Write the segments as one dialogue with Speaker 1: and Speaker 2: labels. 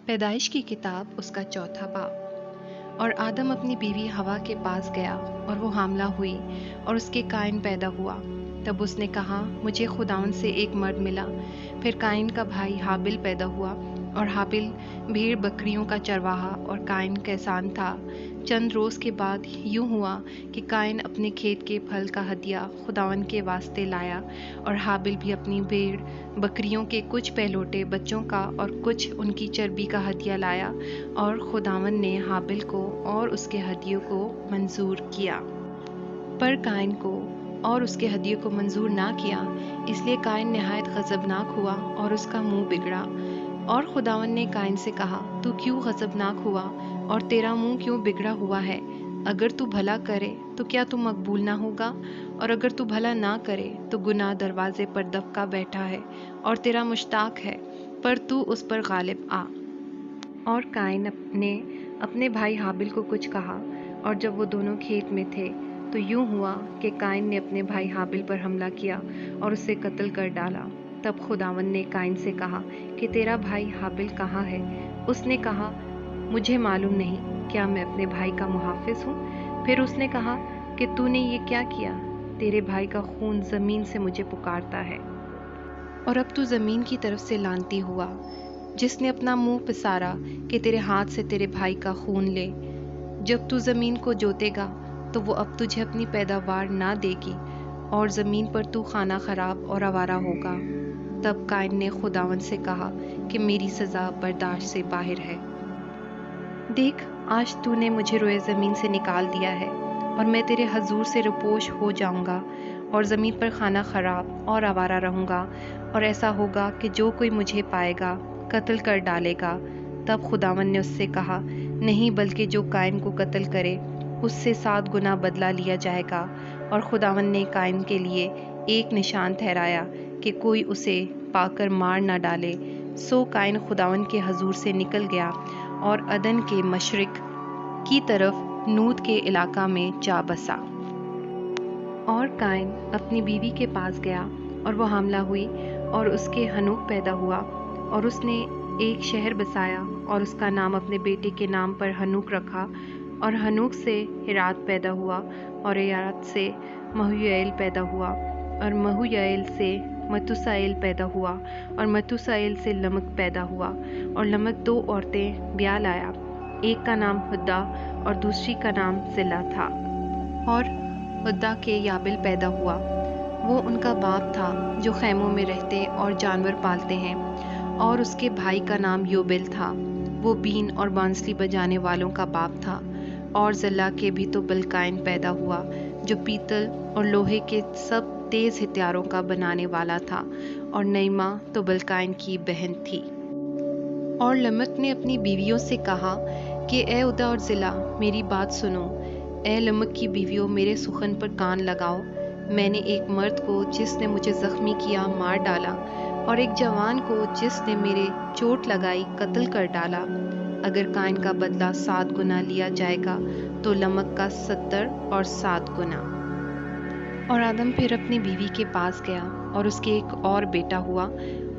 Speaker 1: پیدائش کی کتاب اس کا چوتھا باب۔ اور آدم اپنی بیوی ہوا کے پاس گیا اور وہ حاملہ ہوئی اور اس کے قائن پیدا ہوا۔ تب اس نے کہا مجھے خداوند سے ایک مرد ملا۔ پھر قائن کا بھائی حابل پیدا ہوا اور حابل بھیڑ بکریوں کا چرواہا اور قائن کسان تھا۔ چند روز کے بعد یوں ہوا کہ قائن اپنے کھیت کے پھل کا ہدیہ خداوند کے واسطے لایا اور حابل بھی اپنی بھیڑ بکریوں کے کچھ پہلوٹے بچوں کا اور کچھ ان کی چربی کا ہدیہ لایا، اور خداوند نے حابل کو اور اس کے ہدیوں کو منظور کیا۔ پر قائن کو اور اس کے ہدیوں کو منظور نہ کیا، اس لیے قائن نہایت غضبناک ہوا اور اس کا منہ بگڑا۔ اور خداوند نے قائن سے کہا تو کیوں غضبناک ہوا اور تیرا منہ کیوں بگڑا ہوا ہے؟ اگر تو بھلا کرے تو کیا تو مقبول نہ ہوگا، اور اگر تو بھلا نہ کرے تو گناہ دروازے پر دبکا بیٹھا ہے اور تیرا مشتاق ہے، پر تو اس پر غالب آ۔ اور قائن نے اپنے بھائی حابل کو کچھ کہا، اور جب وہ دونوں کھیت میں تھے تو یوں ہوا کہ قائن نے اپنے بھائی حابل پر حملہ کیا اور اسے قتل کر ڈالا۔ تب خداوند نے قائن سے کہا کہ تیرا بھائی حابل کہاں ہے؟ اس نے کہا مجھے معلوم نہیں، کیا میں اپنے بھائی کا محافظ ہوں؟ پھر اس نے کہا کہ تو نے یہ کیا کیا؟ تیرے بھائی کا خون زمین سے مجھے پکارتا ہے، اور اب تو زمین کی طرف سے لعنتی ہوا، جس نے اپنا منہ پسارا کہ تیرے ہاتھ سے تیرے بھائی کا خون لے۔ جب تو زمین کو جوتے گا تو وہ اب تجھے اپنی پیداوار نہ دے گی، اور زمین پر تو خانہ خراب اور آوارہ ہوگا۔ تب قائن نے خداوند سے کہا کہ میری سزا برداشت سے باہر ہے۔ دیکھ، آج تو نے مجھے روئے زمین سے نکال دیا ہے، اور میں تیرے حضور سے روپوش ہو جاؤں گا اور زمین پر خانہ خراب اور آوارہ رہوں گا، اور ایسا ہوگا کہ جو کوئی مجھے پائے گا قتل کر ڈالے گا۔ تب خداوند نے اس سے کہا نہیں، بلکہ جو قائن کو قتل کرے اس سے 7 گنا بدلہ لیا جائے گا۔ اور خداوند نے قائن کے لیے ایک نشان ٹھہرایا کہ کوئی اسے پا کر مار نہ ڈالے۔ سو قائن خداوند کے حضور سے نکل گیا اور عدن کے مشرق کی طرف نود کے علاقہ میں جا بسا۔ اور قائن اپنی بیوی کے پاس گیا اور وہ حاملہ ہوئی اور اس کے ہنوک پیدا ہوا، اور اس نے ایک شہر بسایا اور اس کا نام اپنے بیٹے کے نام پر ہنوک رکھا۔ اور ہنوک سے ہرات پیدا ہوا، اور ہرات سے مہویائیل پیدا ہوا، اور مہویائیل سے متوسائیل پیدا ہوا، اور متوسائیل سے لمک پیدا ہوا۔ اور لمک 2 عورتیں بیاہ لایا، ایک کا نام ہدا اور دوسری کا نام زلا تھا۔ اور ہدا کے یابل پیدا ہوا، وہ ان کا باپ تھا جو خیموں میں رہتے اور جانور پالتے ہیں۔ اور اس کے بھائی کا نام یوبل تھا، وہ بین اور بانسری بجانے والوں کا باپ تھا۔ اور زلا کے بھی تو بلقائن پیدا ہوا، جو پیتل اور لوہے کے سب تیز ہتھیاروں کا بنانے والا تھا، اور نعمہ تو بلقائن کی بہن تھی۔ اور لمک نے اپنی بیویوں سے کہا کہ اے ہدا اور زلا، میری بات سنو۔ اے لمک کی بیویوں، میرے سخن پر کان لگاؤ۔ میں نے ایک مرد کو جس نے مجھے زخمی کیا مار ڈالا، اور ایک جوان کو جس نے میرے چوٹ لگائی قتل کر ڈالا۔ اگر قائن کا بدلہ 7 گنا لیا جائے گا تو لمک کا 70 اور 7 گنا۔ اور آدم پھر اپنی بیوی کے پاس گیا، اور اس کے ایک اور بیٹا ہوا،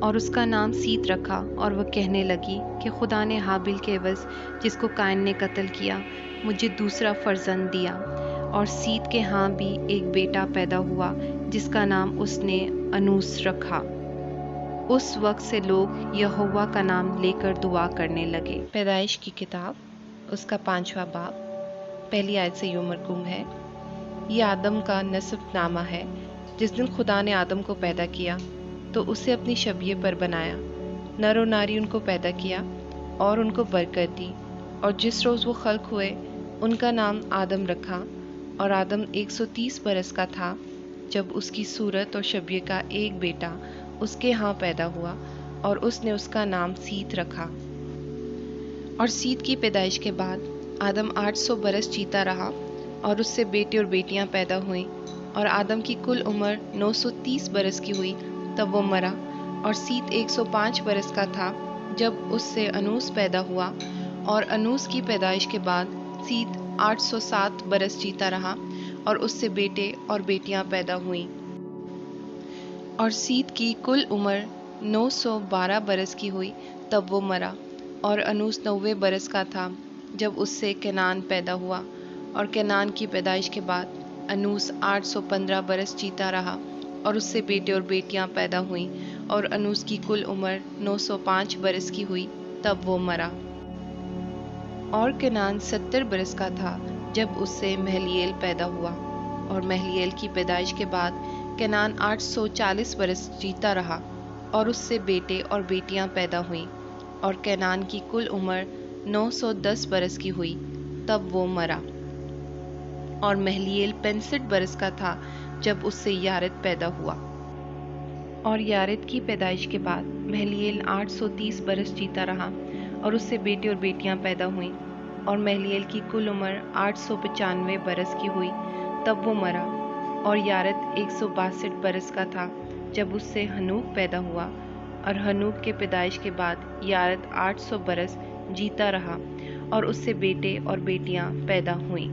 Speaker 1: اور اس کا نام سیت رکھا۔ اور وہ کہنے لگی کہ خدا نے حابل کے عوض جس کو قائن نے قتل کیا مجھے دوسرا فرزند دیا۔ اور سیت کے ہاں بھی ایک بیٹا پیدا ہوا جس کا نام اس نے انوس رکھا۔ اس وقت سے لوگ یہوہ کا نام لے کر دعا کرنے لگے۔ پیدائش کی کتاب اس کا 5واں باب، پہلی آیت سے یوں مرقوم ہے۔ یہ آدم کا نسب نامہ ہے۔ جس دن خدا نے آدم کو پیدا کیا تو اسے اپنی شبیہ پر بنایا، نر و ناری ان کو پیدا کیا اور ان کو برکت دی۔ اور جس روز وہ خلق ہوئے ان کا نام آدم رکھا۔ اور آدم 130 برس کا تھا جب اس کی صورت اور شبیہ کا ایک بیٹا اس کے ہاں پیدا ہوا، اور اس نے اس کا نام سیت رکھا۔ اور سیت کی پیدائش کے بعد آدم 800 برس جیتا رہا، اور اس سے بیٹے اور بیٹیاں پیدا ہوئیں۔ اور آدم کی کل عمر 930 برس کی ہوئی تب وہ مرا۔ اور سیت 105 برس کا تھا جب اس سے انوس پیدا ہوا، اور انوس کی پیدائش کے بعد سیت 807 برس جیتا رہا، اور اس سے بیٹے اور بیٹیاں پیدا ہوئیں۔ اور سیت کی کل عمر 912 برس کی ہوئی تب وہ مرا۔ اور انوس 90 برس کا تھا جب اس سے کینان پیدا ہوا، اور کینان کی پیدائش کے بعد انوس 815 برس جیتا رہا، اور اس سے بیٹے اور بیٹیاں پیدا ہوئیں، اور انوس کی کل عمر 905 برس کی ہوئی، تب وہ مرا۔ اور کینان 70 برس کا تھا جب اس سے مہلییل پیدا ہوا، اور مہلییل کی پیدائش کے بعد کینان 840 برس جیتا رہا، اور اس سے بیٹے اور بیٹیاں پیدا ہوئیں، اور کینان کی کل عمر 910 برس کی ہوئی، تب وہ مرا۔ اور مہلییل 65 برس کا تھا جب اس سے یارد پیدا ہوا، اور یارد کی پیدائش کے بعد مہلییل 830 برس جیتا رہا، اور اس سے بیٹے اور بیٹیاں پیدا ہوئیں، اور مہلییل کی کل عمر 895 برس کی ہوئی، تب وہ مرا۔ اور یارد 162 برس کا تھا جب اس سے ہنوک پیدا ہوا، اور ہنوک کے پیدائش کے بعد یارد 800 برس جیتا رہا، اور اس سے بیٹے اور بیٹیاں پیدا ہوئیں،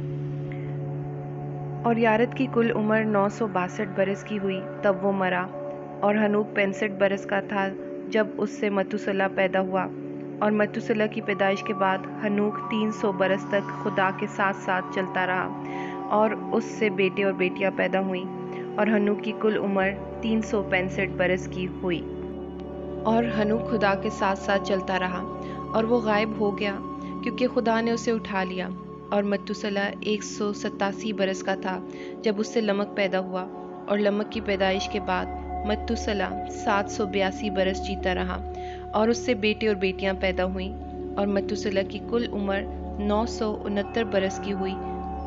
Speaker 1: اور یارد کی کل عمر 962 برس کی ہوئی، تب وہ مرا۔ اور ہنوک 65 برس کا تھا جب اس سے متوسلہ پیدا ہوا، اور متوسلہ کی پیدائش کے بعد ہنوک 300 برس تک خدا کے ساتھ ساتھ چلتا رہا، اور اس سے بیٹے اور بیٹیاں پیدا ہوئیں، اور ہنوک کی کل عمر 365 برس کی ہوئی۔ اور ہنوک خدا کے ساتھ ساتھ چلتا رہا، اور وہ غائب ہو گیا کیونکہ خدا نے اسے اٹھا لیا۔ اور متوسلہ 187 برس کا تھا جب اس سے لمک پیدا ہوا، اور لمک کی پیدائش کے بعد متوسلہ 782 برس جیتا رہا، اور اس سے بیٹے اور بیٹیاں پیدا ہوئیں، اور متوسلہ کی کل عمر 969 برس کی ہوئی،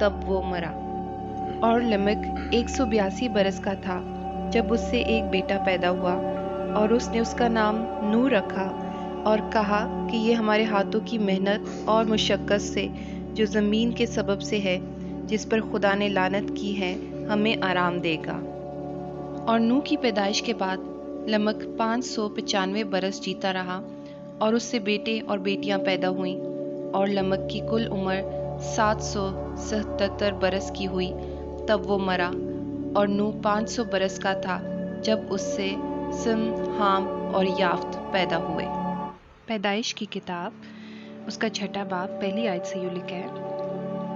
Speaker 1: تب وہ مرا۔ اور لمک 182 برس کا تھا جب اس سے ایک بیٹا پیدا ہوا، اور اس نے اس کا نام نوح رکھا، اور کہا کہ یہ ہمارے ہاتھوں کی محنت اور مشقت سے جو زمین کے سبب سے ہے، جس پر خدا نے لعنت کی ہے، ہمیں آرام دے گا۔ اور نوح کی پیدائش کے بعد لمک 595 برس جیتا رہا، اور اس سے بیٹے اور بیٹیاں پیدا ہوئیں، اور لمک کی کل عمر 777 برس کی ہوئی، تب وہ مرا۔ اور نوح 500 برس کا تھا جب اس سے سم، حام اور یافت پیدا ہوئے۔ پیدائش کی کتاب اس کا 6 باب 1 آیت سے یوں لکھا ہے: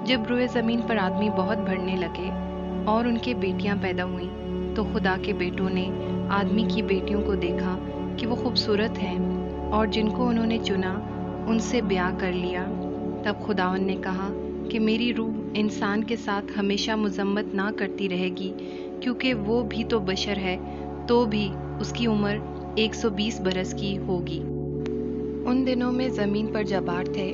Speaker 1: جب روئے زمین پر آدمی بہت بڑھنے لگے اور ان کے بیٹیاں پیدا ہوئیں، تو خدا کے بیٹوں نے آدمی کی بیٹیوں کو دیکھا کہ وہ خوبصورت ہیں، اور جن کو انہوں نے چنا ان سے بیاہ کر لیا۔ تب خداوند نے کہا کہ میری روح انسان کے ساتھ ہمیشہ مذمت نہ کرتی رہے گی، کیونکہ وہ بھی تو بشر ہے، تو بھی اس کی عمر 120 برس کی ہوگی۔ ان دنوں میں زمین پر جبار تھے،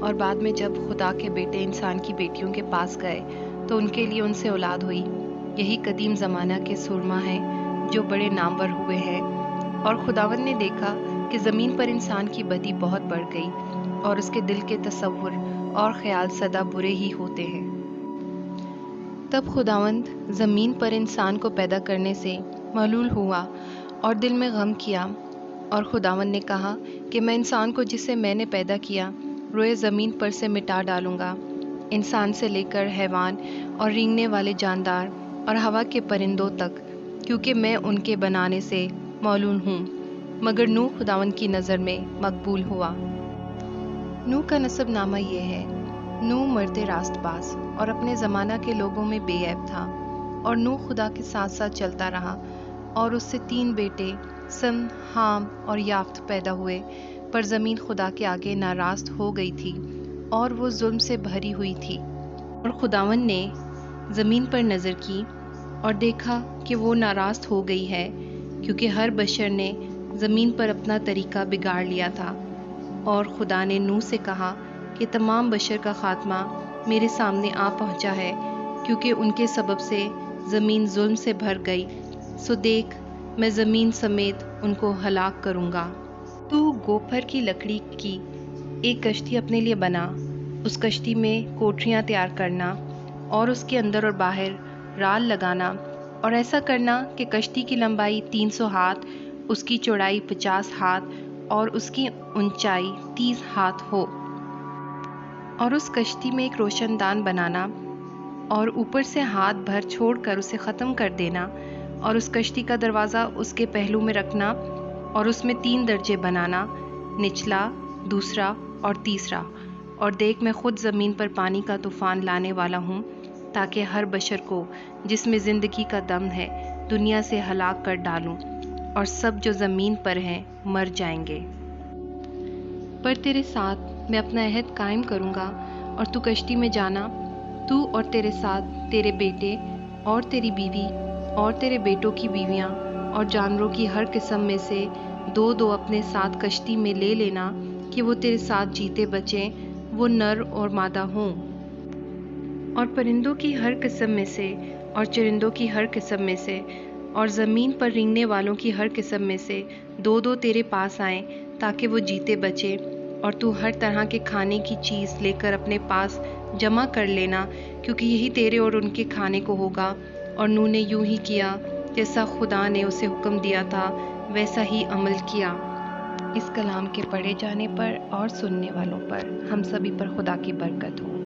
Speaker 1: اور بعد میں جب خدا کے بیٹے انسان کی بیٹیوں کے پاس گئے تو ان کے لیے ان سے اولاد ہوئی۔ یہی قدیم زمانہ کے سرما ہیں جو بڑے نامور ہوئے ہیں۔ اور خداوند نے دیکھا کہ زمین پر انسان کی بدی بہت بڑھ گئی، اور اس کے دل کے تصور اور خیال سدا برے ہی ہوتے ہیں۔ تب خداوند زمین پر انسان کو پیدا کرنے سے ملول ہوا اور دل میں غم کیا، اور خداوند نے کہا کہ میں انسان کو جسے میں نے پیدا کیا روئے زمین پر سے مٹا ڈالوں گا، انسان سے لے کر حیوان اور رینگنے والے جاندار اور ہوا کے پرندوں تک، کیونکہ میں ان کے بنانے سے ملول ہوں۔ مگر نوح خداوند کی نظر میں مقبول ہوا۔ نوح کا نسب نامہ یہ ہے: نوح مرد راست باز اور اپنے زمانہ کے لوگوں میں بے عیب تھا، اور نوح خدا کے ساتھ ساتھ چلتا رہا، اور اس سے 3 بیٹے سم، حام اور یافت پیدا ہوئے۔ پر زمین خدا کے آگے ناراست ہو گئی تھی، اور وہ ظلم سے بھری ہوئی تھی۔ اور خداوند نے زمین پر نظر کی اور دیکھا کہ وہ ناراست ہو گئی ہے، کیونکہ ہر بشر نے زمین پر اپنا طریقہ بگاڑ لیا تھا۔ اور خدا نے نوح سے کہا کہ تمام بشر کا خاتمہ میرے سامنے آ پہنچا ہے، کیونکہ ان کے سبب سے زمین ظلم سے بھر گئی، سو دیکھ میں زمین سمیت ان کو ہلاک کروں گا۔ تو گوپھر کی لکڑی کی ایک کشتی اپنے لیے بنا، اس کشتی میں کوٹھریاں تیار کرنا، اور اس کے اندر اور باہر رال لگانا، اور ایسا کرنا کہ کشتی کی لمبائی 300 ہاتھ، اس کی چوڑائی 50 ہاتھ اور اس کی اونچائی 30 ہاتھ ہو۔ اور اس کشتی میں ایک روشن دان بنانا، اور اوپر سے ہاتھ بھر چھوڑ کر اسے ختم کر دینا، اور اس کشتی کا دروازہ اس کے پہلو میں رکھنا، اور اس میں 3 درجے بنانا، نچلا، دوسرا اور تیسرا، اور دیکھ میں خود زمین پر پانی کا طوفان لانے والا ہوں تاکہ ہر بشر کو جس میں زندگی کا دم ہے دنیا سے ہلاک کر ڈالوں، اور سب جو زمین پر ہیں مر جائیں گے۔ پر تیرے ساتھ میں اپنا عہد قائم کروں گا، اور تو کشتی میں جانا، تو اور تیرے ساتھ تیرے بیٹے اور تیری بیوی اور تیرے بیٹوں کی بیویاں اور جانوروں کی ہر قسم میں سے دو دو اپنے ساتھ کشتی میں لے لینا کہ وہ تیرے ساتھ جیتے بچیں، وہ نر اور مادہ ہوں۔ اور پرندوں کی ہر قسم میں سے اور چرندوں کی ہر قسم میں سے اور زمین پر رینگنے والوں کی ہر قسم میں سے دو دو تیرے پاس آئیں تاکہ وہ جیتے بچے، اور تو ہر طرح کے کھانے کی چیز لے کر اپنے پاس جمع کر لینا، کیونکہ یہی تیرے اور ان کے کھانے کو ہوگا۔ اور نوح نے یوں ہی کیا جیسا خدا نے اسے حکم دیا تھا، ویسا ہی عمل کیا۔ اس کلام کے پڑھے جانے پر اور سننے والوں پر ہم سبھی پر خدا کی برکت ہو۔